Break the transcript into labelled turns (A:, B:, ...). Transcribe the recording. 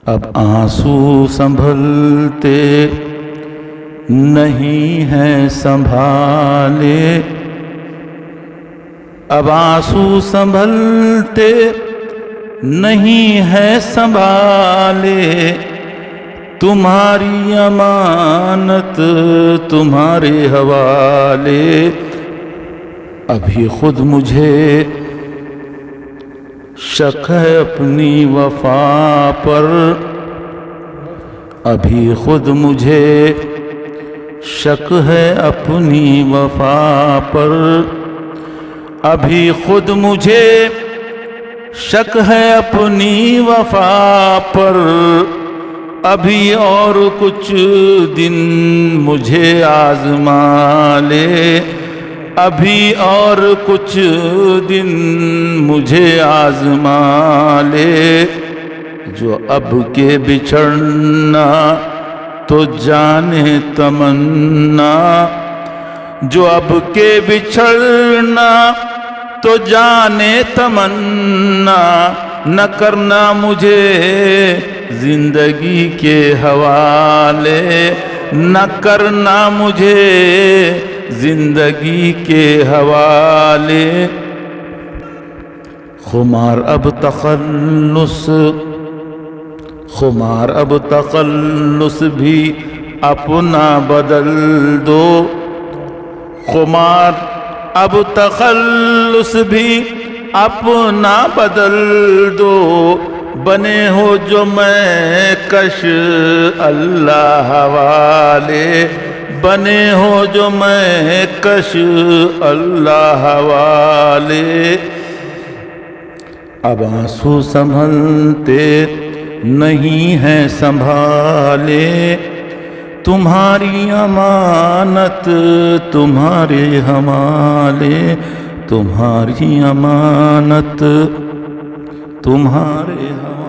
A: اب آنسو سنبھلتے نہیں ہیں سنبھالے، اب آنسو سنبھلتے نہیں ہیں سنبھالے، تمہاری امانت تمہارے حوالے۔ ابھی خود مجھے شک ہے اپنی وفا پر، ابھی خود مجھے شک ہے اپنی وفا پر، ابھی خود مجھے شک ہے اپنی وفا پر، ابھی اور کچھ دن مجھے آزما لے، ابھی اور کچھ دن مجھے آزما لے۔ جو اب کے بچھڑنا تو جانے تمنا، جو اب کے بچھڑنا تو جانے تمنا، نہ کرنا مجھے زندگی کے حوالے، نہ کرنا مجھے زندگی کے حوالے۔ خمار اب تخلص، خمار اب تخلص بھی اپنا بدل دو، خمار اب تخلص بھی اپنا بدل دو، بنے ہو جو میں کش اللہ حوالے، بنے ہو جو میں کش اللہ حوالے۔ اب آنسو سنبھلتے نہیں ہیں سنبھالے، تمہاری امانت تمہارے حوالے، تمہاری امانت تمہارے حوالے۔